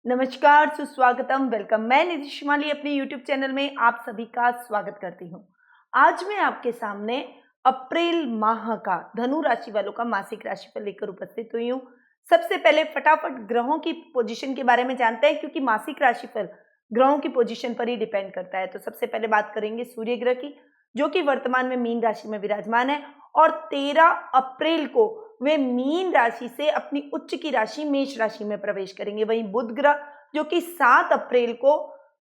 नमस्कार, सुस्वागतम, वेलकम। मैं निधि शिमाली अपने यूट्यूब चैनल में आप सभी का स्वागत करती हूँ। आज मैं आपके सामने अप्रैल माह का धनु राशि वालों का मासिक राशिफल लेकर उपस्थित हुई हूँ। सबसे पहले फटाफट ग्रहों की पोजीशन के बारे में जानते हैं, क्योंकि मासिक राशिफल ग्रहों की पोजीशन पर ही डिपेंड करता है। तो सबसे पहले बात करेंगे सूर्य ग्रह की, जो कि वर्तमान में मीन राशि में विराजमान है और 13 अप्रैल को वे मीन राशि से अपनी उच्च की राशि मेष राशि में प्रवेश करेंगे। वहीं बुध ग्रह, जो कि 7 अप्रैल को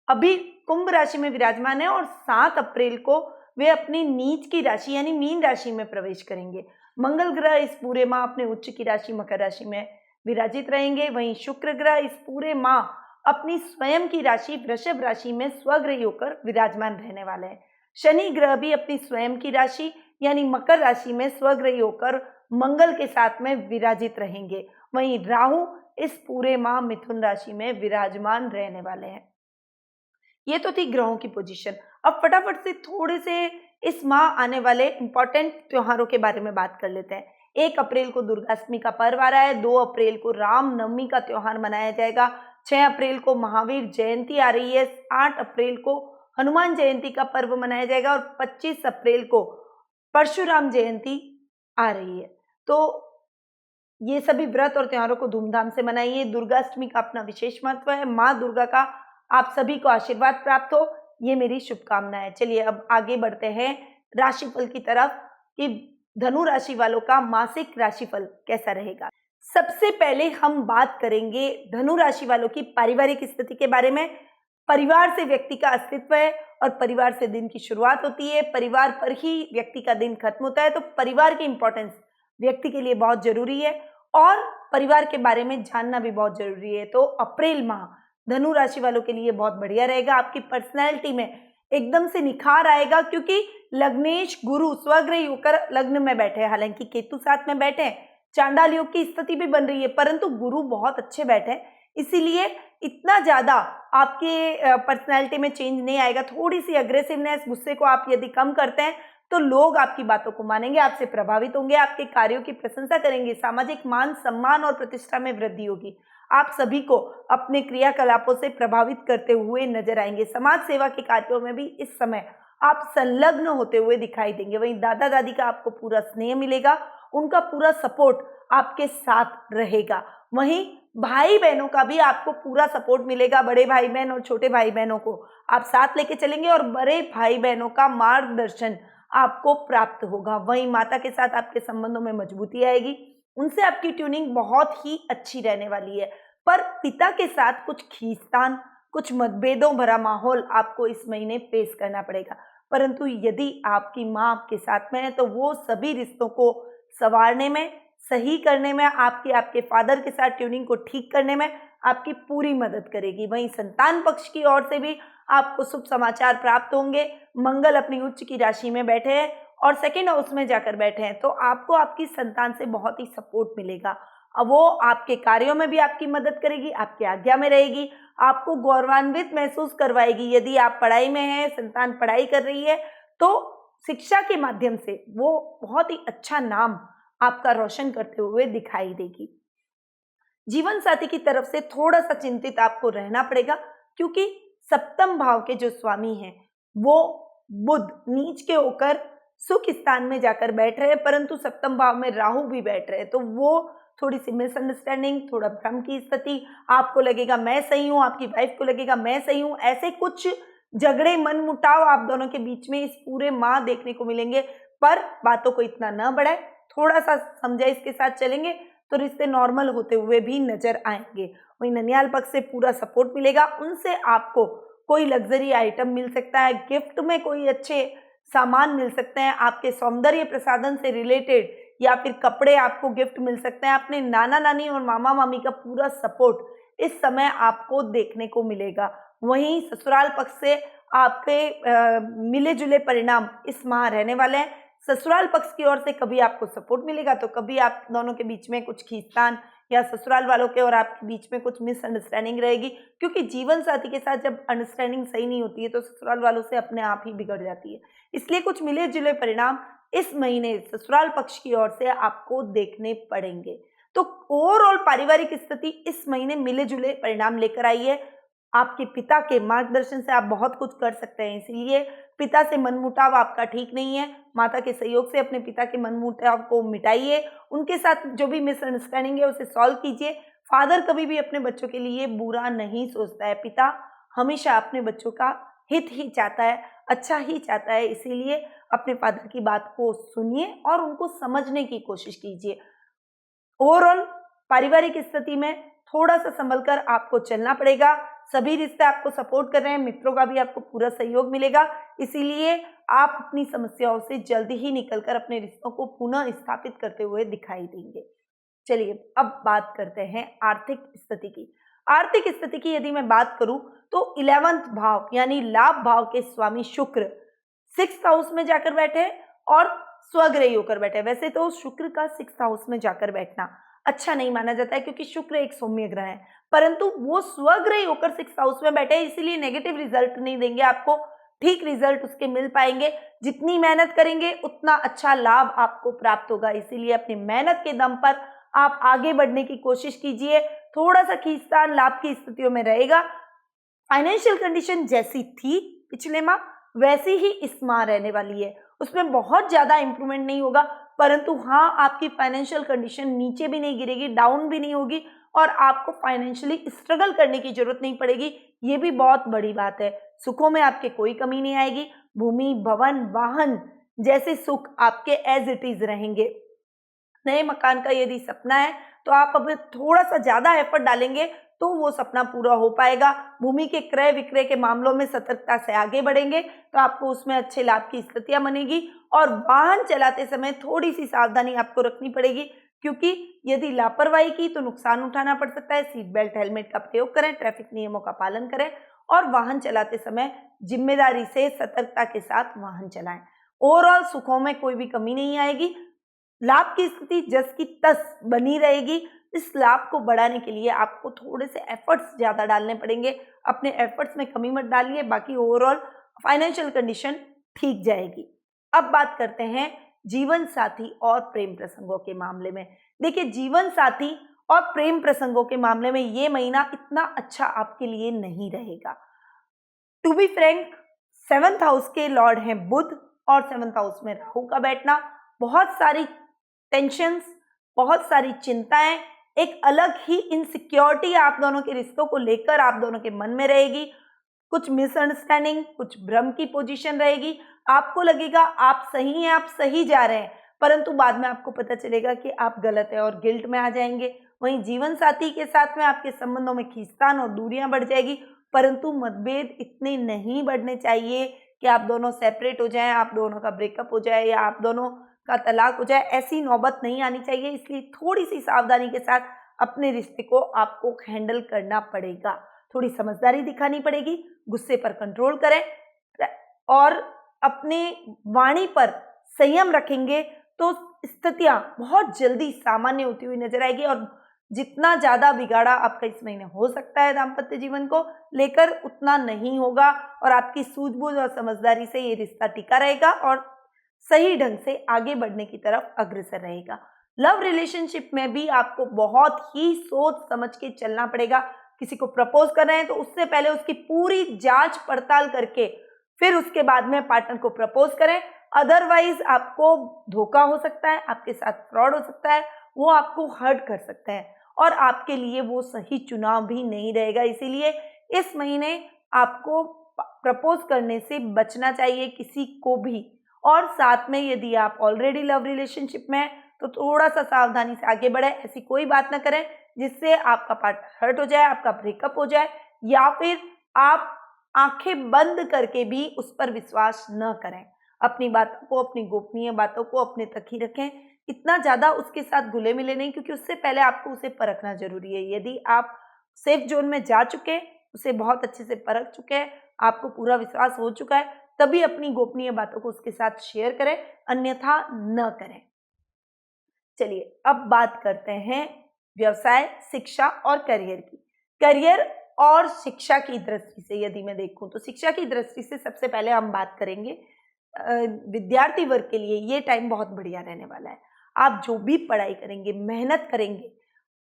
अभी कुंभ राशि में विराजमान है और 7 अप्रैल को वे अपनी नीच की राशि यानी मीन राशि में प्रवेश करेंगे। मंगल ग्रह इस पूरे माह अपने उच्च की राशि मकर राशि में विराजित रहेंगे। वहीं शुक्र ग्रह इस पूरे माह अपनी स्वयं की राशि वृषभ राशि में स्वग्रही होकर विराजमान रहने वाले हैं। शनि ग्रह भी अपनी स्वयं की राशि यानी मकर राशि में स्वग्रही होकर मंगल के साथ में विराजित रहेंगे। वहीं राहु इस पूरे माह मिथुन राशि में विराजमान रहने वाले हैं। ये तो थी ग्रहों की पोजीशन। अब फटाफट से थोड़े से इस माह आने वाले इंपॉर्टेंट त्योहारों के बारे में बात कर लेते हैं। 1 अप्रैल को दुर्गाष्टमी का पर्व आ रहा है, 2 अप्रैल को रामनवमी का त्योहार मनाया जाएगा, 6 अप्रैल को महावीर जयंती आ रही है, 8 अप्रैल को हनुमान जयंती का पर्व मनाया जाएगा और 25 अप्रैल को परशुराम जयंती आ रही है। तो ये सभी व्रत और त्योहारों को धूमधाम से मनाइए। दुर्गाष्टमी का अपना विशेष महत्व है। माँ दुर्गा का आप सभी को आशीर्वाद प्राप्त हो, ये मेरी शुभकामनाएं। चलिए अब आगे बढ़ते हैं राशिफल की तरफ कि धनु राशि वालों का मासिक राशिफल कैसा रहेगा। सबसे पहले हम बात करेंगे धनु राशि वालों की पारिवारिक स्थिति के बारे में। परिवार से व्यक्ति का अस्तित्व है और परिवार से दिन की शुरुआत होती है। परिवार पर ही व्यक्ति का दिन खत्म होता है, तो परिवार की इंपॉर्टेंस व्यक्ति के लिए बहुत जरूरी है और परिवार के बारे में जानना भी बहुत जरूरी है। तो अप्रैल माह धनु राशि वालों के लिए बहुत बढ़िया रहेगा। आपकी पर्सनैलिटी में एकदम से निखार आएगा, क्योंकि लग्नेश गुरु स्वग्रही होकर लग्न में बैठे हैं। हालांकि केतु साथ में बैठे हैं, चांडाल योग की स्थिति भी बन रही है, परंतु गुरु बहुत अच्छे बैठे हैं, इसीलिए इतना ज्यादा आपके पर्सनैलिटी में चेंज नहीं आएगा। थोड़ी सी अग्रेसिवनेस, गुस्से को आप यदि कम करते हैं तो लोग आपकी बातों को मानेंगे, आपसे प्रभावित होंगे, आपके कार्यों की प्रशंसा करेंगे, सामाजिक मान सम्मान और प्रतिष्ठा में वृद्धि होगी। आप सभी को अपने क्रियाकलापों से प्रभावित करते हुए नजर आएंगे। समाज सेवा के कार्यों में भी इस समय आप संलग्न होते हुए दिखाई देंगे। वहीं दादा दादी का आपको पूरा स्नेह मिलेगा, उनका पूरा सपोर्ट आपके साथ रहेगा। वहीं भाई बहनों का भी आपको पूरा सपोर्ट मिलेगा। बड़े भाई बहन और छोटे भाई बहनों को आप साथ लेके चलेंगे और बड़े भाई बहनों का मार्गदर्शन आपको प्राप्त होगा। वहीं माता के साथ आपके संबंधों में मजबूती आएगी, उनसे आपकी ट्यूनिंग बहुत ही अच्छी रहने वाली है। पर पिता के साथ कुछ खींचतान, कुछ मतभेदों भरा माहौल आपको इस महीने फेस करना पड़ेगा। परंतु यदि आपकी माँ आपके साथ में है तो वो सभी रिश्तों को संवारने में, सही करने में, आपके फादर के साथ ट्यूनिंग को ठीक करने में आपकी पूरी मदद करेगी। वहीं संतान पक्ष की ओर से भी आपको शुभ समाचार प्राप्त होंगे। मंगल अपनी उच्च की राशि में बैठे हैं और सेकेंड हाउस में जाकर बैठे हैं, तो आपको आपकी संतान से बहुत ही सपोर्ट मिलेगा। अब वो आपके कार्यों में भी आपकी मदद करेगी, आपकी आज्ञा में रहेगी, आपको गौरवान्वित महसूस करवाएगी। यदि आप पढ़ाई में हैं, संतान पढ़ाई कर रही है, तो शिक्षा के माध्यम से वो बहुत ही अच्छा नाम आपका रोशन करते हुए दिखाई देगी। जीवन साथी की तरफ से थोड़ा सा चिंतित आपको रहना पड़ेगा, क्योंकि सप्तम भाव के जो स्वामी हैं वो बुध नीच के होकर सुख स्थान में जाकर बैठ रहे हैं, परंतु सप्तम भाव में राहु भी बैठ रहे हैं। तो वो थोड़ी सी मिसअंडरस्टैंडिंग, थोड़ा भ्रम की स्थिति, आपको लगेगा मैं सही हूं, आपकी वाइफ को लगेगा मैं सही हूं, ऐसे कुछ झगड़े मनमुटाव आप दोनों के बीच में इस पूरे माह देखने को मिलेंगे। पर बातों को इतना न बढ़ाए, थोड़ा सा समझाइश के साथ चलेंगे तो रिश्ते नॉर्मल होते हुए भी नजर आएंगे। वहीं ननियाल पक्ष से पूरा सपोर्ट मिलेगा, उनसे आपको कोई लग्जरी आइटम मिल सकता है, गिफ्ट में कोई अच्छे सामान मिल सकते हैं, आपके सौंदर्य प्रसाधन से रिलेटेड या फिर कपड़े आपको गिफ्ट मिल सकते हैं। अपने नाना नानी और मामा मामी का पूरा सपोर्ट इस समय आपको देखने को मिलेगा। वहीं ससुराल पक्ष से आपके मिले जुले परिणाम इस माह रहने वाले हैं। ससुराल पक्ष की ओर से कभी आपको सपोर्ट मिलेगा तो कभी आप दोनों के बीच में कुछ खींचतान या ससुराल वालों के और आपके बीच में कुछ मिसअंडरस्टैंडिंग रहेगी, क्योंकि जीवन साथी के साथ जब अंडरस्टैंडिंग सही नहीं होती है तो ससुराल वालों से अपने आप ही बिगड़ जाती है। इसलिए कुछ मिले जुले परिणाम इस महीने ससुराल पक्ष की ओर से आपको देखने पड़ेंगे। तो ओवरऑल पारिवारिक स्थिति इस महीने मिले जुले परिणाम लेकर आई है। आपके पिता के मार्गदर्शन से आप बहुत कुछ कर सकते हैं, इसीलिए पिता से मनमुटाव आपका ठीक नहीं है। माता के सहयोग से अपने पिता के मनमुटाव को मिटाइए, उनके साथ जो भी मिसअंडरस्टैंडिंग है उसे सॉल्व कीजिए। फादर कभी भी अपने बच्चों के लिए बुरा नहीं सोचता है, पिता हमेशा अपने बच्चों का हित ही चाहता है, अच्छा ही चाहता है, इसीलिए अपने फादर की बात को सुनिए और उनको समझने की कोशिश कीजिए। ओवरऑल पारिवारिक स्थिति में थोड़ा सा संभल कर आपको चलना पड़ेगा। सभी रिश्ते आपको सपोर्ट कर रहे हैं, मित्रों का भी आपको पूरा सहयोग मिलेगा, इसीलिए आप अपनी समस्याओं से जल्दी ही निकलकर अपने रिश्तों को पुनः स्थापित करते हुए दिखाई देंगे। चलिए अब बात करते हैं आर्थिक स्थिति की। आर्थिक स्थिति की यदि मैं बात करूं तो 11वां भाव यानी लाभ भाव के स्वामी शुक्र 6th हाउस में जाकर बैठे और स्वग्रही होकर बैठे। वैसे तो शुक्र का 6th हाउस में जाकर बैठना अच्छा नहीं माना जाता है, क्योंकि शुक्र एक सौम्य ग्रह है, परंतु वो स्वग्रही होकर 6th हाउस में बैठे, इसीलिए नेगेटिव रिजल्ट नहीं देंगे आपको, ठीक रिजल्ट उसके मिल पाएंगे। जितनी मेहनत करेंगे उतना अच्छा लाभ आपको प्राप्त होगा, इसीलिए अपनी मेहनत के दम पर आप आगे बढ़ने की कोशिश कीजिए। थोड़ा सा खींचतान लाभ की स्थितियों में रहेगा। फाइनेंशियल कंडीशन जैसी थी पिछले माह वैसी ही इस माह रहने वाली है, उसमें बहुत ज्यादा इंप्रूवमेंट नहीं होगा, परंतु हाँ आपकी फाइनेंशियल कंडीशन नीचे भी नहीं गिरेगी, डाउन भी नहीं होगी और आपको फाइनेंशियली स्ट्रगल करने की जरूरत नहीं पड़ेगी, ये भी बहुत बड़ी बात है। सुखों में आपके कोई कमी नहीं आएगी, भूमि भवन वाहन जैसे सुख आपके एज इट इज रहेंगे। नए मकान का यदि सपना है तो आप अब थोड़ा सा ज्यादा एफर्ट डालेंगे तो वो सपना पूरा हो पाएगा। भूमि के क्रय विक्रय के मामलों में सतर्कता से आगे बढ़ेंगे तो आपको उसमें अच्छे लाभ की स्थितियां बनेगी। और वाहन चलाते समय थोड़ी सी सावधानी आपको रखनी पड़ेगी, क्योंकि यदि लापरवाही की तो नुकसान उठाना पड़ सकता है। सीट बेल्ट हेलमेट का प्रयोग करें, ट्रैफिक नियमों का पालन करें और वाहन चलाते समय जिम्मेदारी से सतर्कता के साथ वाहन चलाएं। ओवरऑल सुखों में कोई भी कमी नहीं आएगी, लाभ की स्थिति जस की तस बनी रहेगी। इस लाभ को बढ़ाने के लिए आपको थोड़े से एफर्ट्स ज्यादा डालने पड़ेंगे, अपने एफर्ट्स में कमी मत डालिए, बाकी ओवरऑल फाइनेंशियल कंडीशन ठीक जाएगी। अब बात करते हैं जीवन साथी और प्रेम प्रसंगों के मामले में। देखिए जीवन साथी और प्रेम प्रसंगों के मामले में ये महीना इतना अच्छा आपके लिए नहीं रहेगा। To be frank 7th house के लॉर्ड हैं बुध और 7th हाउस में राहु का बैठना बहुत सारी टेंशन्स, बहुत सारी चिंताएं, एक अलग ही इनसिक्योरिटी आप दोनों के रिश्तों को लेकर आप दोनों के मन में रहेगी। कुछ मिसअंडरस्टैंडिंग, कुछ भ्रम की पोजीशन रहेगी। आपको लगेगा आप सही हैं, आप सही जा रहे हैं, परंतु बाद में आपको पता चलेगा कि आप गलत है और गिल्ट में आ जाएंगे। वहीं जीवन साथी के साथ में आपके संबंधों में खींचतान और दूरियां बढ़ जाएगी, परंतु मतभेद इतने नहीं बढ़ने चाहिए कि आप दोनों सेपरेट हो जाएं, आप दोनों का ब्रेकअप हो जाए या आप दोनों का तलाक हो जाए, ऐसी नौबत नहीं आनी चाहिए। इसलिए थोड़ी सी सावधानी के साथ अपने रिश्ते को आपको हैंडल करना पड़ेगा, थोड़ी समझदारी दिखानी पड़ेगी, गुस्से पर कंट्रोल करें और अपने वाणी पर संयम रखेंगे तो स्थितियां बहुत जल्दी सामान्य होती हुई नजर आएगी। और जितना ज्यादा बिगाड़ा आपका इस महीने हो सकता है दाम्पत्य जीवन को लेकर उतना नहीं होगा और आपकी सूझबूझ और समझदारी से ये रिश्ता टिका रहेगा और सही ढंग से आगे बढ़ने की तरफ अग्रसर रहेगा। लव रिलेशनशिप में भी आपको बहुत ही सोच समझ के चलना पड़ेगा। किसी को प्रपोज कर रहे हैं तो उससे पहले उसकी पूरी जांच पड़ताल करके फिर उसके बाद में पार्टनर को प्रपोज करें, अदरवाइज आपको धोखा हो सकता है, आपके साथ फ्रॉड हो सकता है, वो आपको हर्ट कर सकता है और आपके लिए वो सही चुनाव भी नहीं रहेगा। इसीलिए इस महीने आपको प्रपोज करने से बचना चाहिए किसी को भी। और साथ में यदि आप ऑलरेडी लव रिलेशनशिप में हैं तो थोड़ा सा सावधानी से आगे बढ़े, ऐसी कोई बात ना करें जिससे आपका पार्टनर हर्ट हो जाए, आपका ब्रेकअप हो जाए या फिर आप आंखें बंद करके भी उस पर विश्वास न करें। अपनी बातों को, अपनी गोपनीय बातों को अपने तक ही रखें, इतना ज्यादा उसके साथ घुले मिले नहीं, क्योंकि उससे पहले आपको उसे परखना जरूरी है। यदि आप सेफ जोन में जा चुके, उसे बहुत अच्छे से परख चुके हैं, आपको पूरा विश्वास हो चुका है, तभी अपनी गोपनीय बातों को उसके साथ शेयर करें, अन्यथा न करें। चलिए अब बात करते हैं व्यवसाय, शिक्षा और करियर की। करियर और शिक्षा की दृष्टि से यदि मैं देखूं तो शिक्षा की दृष्टि से सबसे पहले हम बात करेंगे विद्यार्थी वर्ग के लिए ये टाइम बहुत बढ़िया रहने वाला है। आप जो भी पढ़ाई करेंगे, मेहनत करेंगे,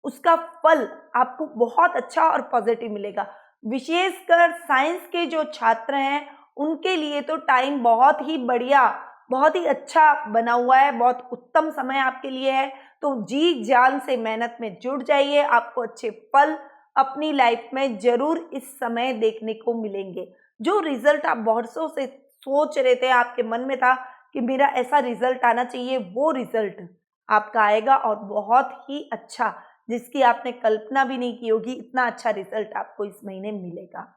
उसका फल आपको बहुत अच्छा और पॉजिटिव मिलेगा। विशेषकर साइंस के जो छात्र हैं उनके लिए तो टाइम बहुत ही बढ़िया, बहुत ही अच्छा बना हुआ है, बहुत उत्तम समय आपके लिए है। तो जी जान से मेहनत में जुट जाइए, आपको अच्छे फल अपनी लाइफ में जरूर इस समय देखने को मिलेंगे। जो रिजल्ट आप वर्षों से सोच रहे थे, आपके मन में था कि मेरा ऐसा रिजल्ट आना चाहिए, वो रिजल्ट आपका आएगा और बहुत ही अच्छा, जिसकी आपने कल्पना भी नहीं की होगी, इतना अच्छा रिजल्ट आपको इस महीने मिलेगा।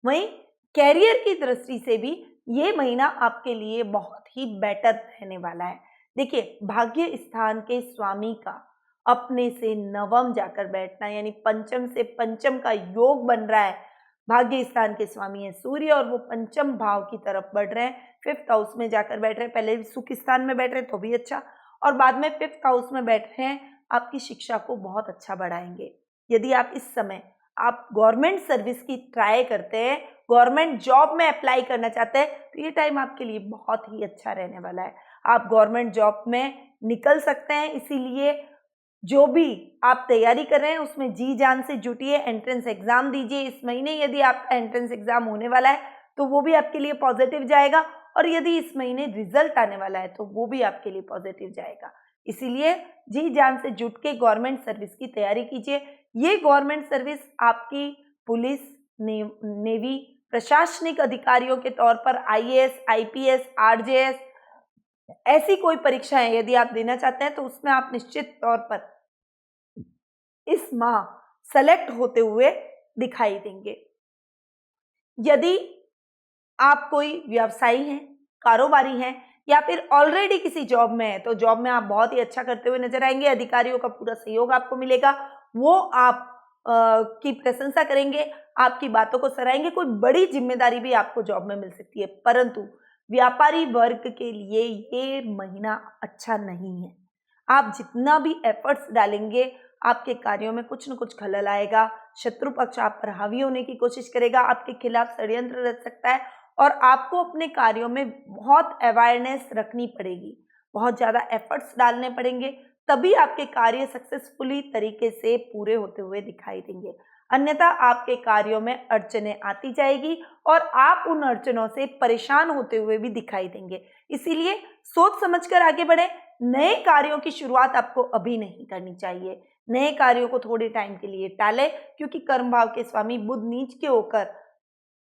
वहीं कैरियर की दृष्टि से भी ये महीना आपके लिए बहुत ही बेटर रहने वाला है। देखिए, भाग्य स्थान के स्वामी का अपने से नवम जाकर बैठना, यानी पंचम से पंचम का योग बन रहा है। भाग्य स्थान के स्वामी है सूर्य और वो पंचम भाव की तरफ बढ़ रहे हैं, फिफ्थ हाउस में जाकर बैठ रहे हैं। पहले सुख स्थान में बैठ रहे तो भी अच्छा, और बाद में फिफ्थ हाउस में बैठ रहे हैं, आपकी शिक्षा को बहुत अच्छा बढ़ाएंगे। यदि आप इस समय आप गवर्नमेंट सर्विस की ट्राई करते हैं, गवर्नमेंट जॉब में अप्लाई करना चाहते हैं, तो ये टाइम आपके लिए बहुत ही अच्छा रहने वाला है। आप गवर्नमेंट जॉब में निकल सकते हैं, इसीलिए जो भी आप तैयारी कर रहे हैं उसमें जी जान से जुटिए, एंट्रेंस एग्जाम दीजिए। इस महीने यदि आपका एंट्रेंस एग्जाम होने वाला है तो वो भी आपके लिए पॉजिटिव जाएगा, और यदि इस महीने रिजल्ट आने वाला है तो वो भी आपके लिए पॉजिटिव जाएगा। इसीलिए जी जान से जुट के गवर्नमेंट सर्विस की तैयारी कीजिए। ये गवर्नमेंट सर्विस आपकी पुलिस, नेवी, प्रशासनिक अधिकारियों के तौर पर आईएएस, आईपीएस, आरजेएस, ऐसी कोई परीक्षाएं यदि आप देना चाहते हैं तो उसमें आप निश्चित तौर पर इस माह सेलेक्ट होते हुए दिखाई देंगे। यदि आप कोई व्यवसायी हैं, कारोबारी हैं, या फिर ऑलरेडी किसी जॉब में है, तो जॉब में आप बहुत ही अच्छा करते हुए नजर आएंगे। अधिकारियों का पूरा सहयोग आपको मिलेगा, वो आप की प्रशंसा करेंगे, आपकी बातों को सराहेंगे। कोई बड़ी जिम्मेदारी भी आपको जॉब में मिल सकती है, परंतु व्यापारी वर्ग के लिए ये महीना अच्छा नहीं है। आप जितना भी एफर्ट्स डालेंगे, आपके कार्यों में कुछ न कुछ खलल आएगा। शत्रु पक्ष आप पर हावी होने की कोशिश करेगा, आपके खिलाफ षड्यंत्र रच सकता है, और आपको अपने कार्यों में बहुत अवेयरनेस रखनी पड़ेगी, बहुत ज़्यादा एफर्ट्स डालने पड़ेंगे, तभी आपके कार्य सक्सेसफुली तरीके से पूरे होते हुए दिखाई देंगे। अन्यथा आपके कार्यों में अड़चनें आती जाएगी और आप उन अड़चनों से परेशान होते हुए भी दिखाई देंगे। इसीलिए सोच समझकर आगे बढ़े। नए कार्यों की शुरुआत आपको अभी नहीं करनी चाहिए। नए कार्यों को थोड़े टाइम के लिए टाले, क्योंकि कर्म भाव के स्वामी बुध नीच के होकर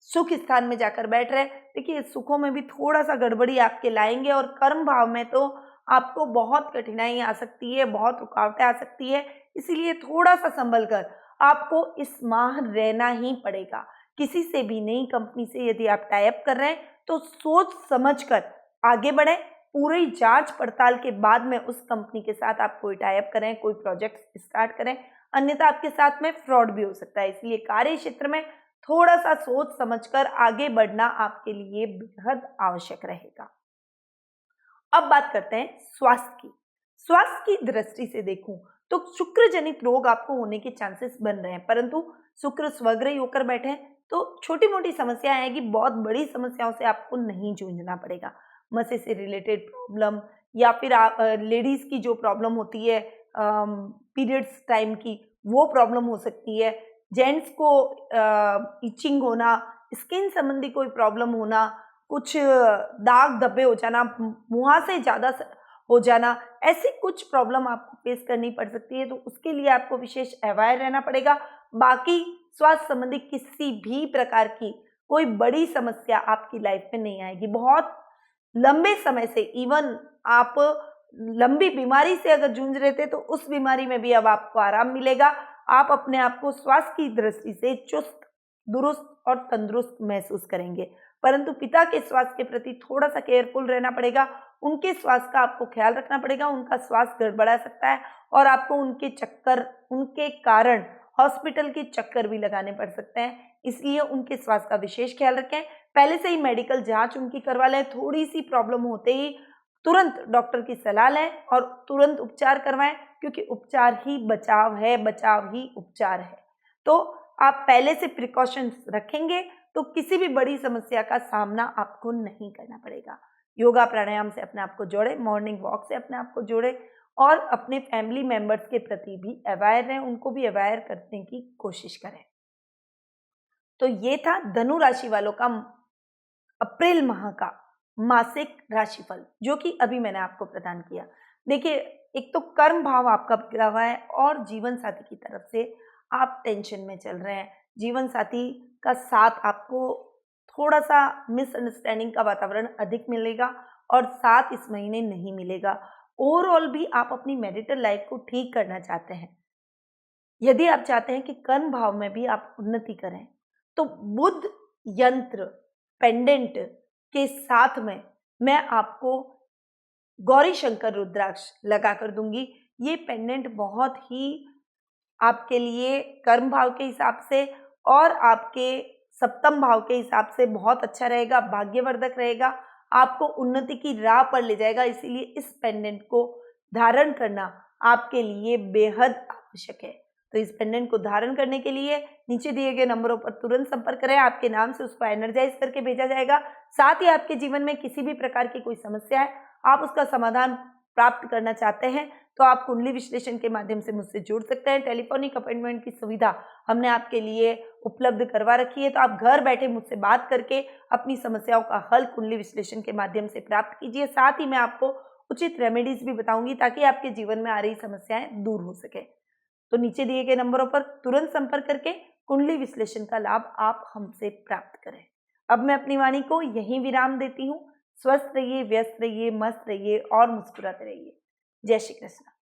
सुख स्थान में जाकर बैठ रहे। देखिए, सुखों में भी थोड़ा सा गड़बड़ी आपके लाएंगे, और कर्म भाव में तो आपको बहुत कठिनाई आ सकती है, बहुत रुकावटें आ सकती है। इसीलिए थोड़ा सा संभल कर आपको इस माह रहना ही पड़ेगा। किसी से भी, नई कंपनी से यदि आप टाई अप कर रहे हैं तो सोच समझ कर आगे बढ़े। पूरी जांच पड़ताल के बाद में उस कंपनी के साथ आप कोई टाई अप करें, कोई प्रोजेक्ट स्टार्ट करें, अन्यथा आपके साथ में फ्रॉड भी हो सकता है। इसलिए कार्य क्षेत्र में थोड़ा सा सोच समझकर आगे बढ़ना आपके लिए बेहद आवश्यक रहेगा। अब बात करते हैं स्वास्थ्य की। स्वास्थ्य की दृष्टि से देखूं तो शुक्र जनित रोग आपको होने के चांसेस बन रहे हैं, परंतु शुक्र स्वग्रही होकर बैठे हैं तो छोटी मोटी समस्या आएगी, बहुत बड़ी समस्याओं से आपको नहीं जूझना पड़ेगा। मसे से रिलेटेड प्रॉब्लम, या फिर लेडीज की जो प्रॉब्लम होती है पीरियड्स टाइम की, वो प्रॉब्लम हो सकती है। जेंट्स को इचिंग होना, स्किन संबंधी कोई प्रॉब्लम होना, कुछ दाग धब्बे हो जाना, मुहासे ज़्यादा हो जाना, ऐसी कुछ प्रॉब्लम आपको फेस करनी पड़ सकती है, तो उसके लिए आपको विशेष अवेयर रहना पड़ेगा। बाकी स्वास्थ्य संबंधी किसी भी प्रकार की कोई बड़ी समस्या आपकी लाइफ में नहीं आएगी। बहुत लंबे समय से, इवन आप लंबी बीमारी से अगर जूझ रहे थे तो उस बीमारी में भी अब आपको आराम मिलेगा। आप अपने आप को स्वास्थ्य की दृष्टि से चुस्त, दुरुस्त और तंदुरुस्त महसूस करेंगे। परंतु पिता के स्वास्थ्य के प्रति थोड़ा सा केयरफुल रहना पड़ेगा। उनके स्वास्थ्य का आपको ख्याल रखना पड़ेगा। उनका स्वास्थ्य गड़बड़ा सकता है और आपको उनके कारण हॉस्पिटल के चक्कर भी लगाने पड़ सकते हैं। इसलिए उनके स्वास्थ्य का विशेष ख्याल रखें। पहले से ही मेडिकल जांच उनकी करवा लें। थोड़ी सी प्रॉब्लम होते ही तुरंत डॉक्टर की सलाह लें और तुरंत उपचार करवाएं, क्योंकि उपचार ही बचाव है, बचाव ही उपचार है। तो आप पहले से प्रिकॉशंस रखेंगे तो किसी भी बड़ी समस्या का सामना आपको नहीं करना पड़ेगा। योगा प्राणायाम से अपने आप को जोड़े, मॉर्निंग वॉक से अपने आप को जोड़े, और अपने फैमिली मेंबर्स के प्रति भी अवेयर रहें, उनको भी अवेयर करने की कोशिश करें। तो ये था धनु राशि वालों का अप्रैल माह का मासिक राशिफल, जो कि अभी मैंने आपको प्रदान किया। देखिए, एक तो कर्म भाव आपका बिगड़ा हुआ है और जीवन साथी की तरफ से आप टेंशन में चल रहे हैं। जीवन साथी का साथ आपको थोड़ा सा मिसअंडरस्टैंडिंग का वातावरण अधिक मिलेगा और साथ इस महीने नहीं मिलेगा। ओवरऑल भी आप अपनी मैरिटल लाइफ को ठीक करना चाहते हैं। यदि आप चाहते हैं कि कर्म भाव में भी आप उन्नति करें, तो बुध यंत्र पेंडेंट के साथ में मैं आपको गौरी शंकर रुद्राक्ष लगा कर दूंगी। ये पेंडेंट बहुत ही आपके लिए कर्म भाव के हिसाब से और आपके सप्तम भाव के हिसाब से बहुत अच्छा रहेगा, भाग्यवर्धक रहेगा, आपको उन्नति की राह पर ले जाएगा। इसीलिए इस पेंडेंट को धारण करना आपके लिए बेहद आवश्यक है। तो इस पेंडेंट को धारण करने के लिए नीचे दिए गए नंबरों पर तुरंत संपर्क करें, आपके नाम से उसको एनर्जाइज करके भेजा जाएगा। साथ ही आपके जीवन में किसी भी प्रकार की कोई समस्या है, आप उसका समाधान प्राप्त करना चाहते हैं, तो आप कुंडली विश्लेषण के माध्यम से मुझसे जुड़ सकते हैं। टेलीफोनिक अपॉइंटमेंट की सुविधा हमने आपके लिए उपलब्ध करवा रखी है, तो आप घर बैठे मुझसे बात करके अपनी समस्याओं का हल कुंडली विश्लेषण के माध्यम से प्राप्त कीजिए। साथ ही मैं आपको उचित रेमेडीज भी बताऊंगी ताकि आपके जीवन में आ रही समस्याएं दूर हो सके। तो नीचे दिए गए नंबरों पर तुरंत संपर्क करके कुंडली विश्लेषण का लाभ आप हमसे प्राप्त करें। अब मैं अपनी वाणी को यहीं विराम देती हूँ। स्वस्थ रहिए, व्यस्त रहिए, मस्त रहिए और मुस्कुराते रहिए। जय श्री कृष्ण।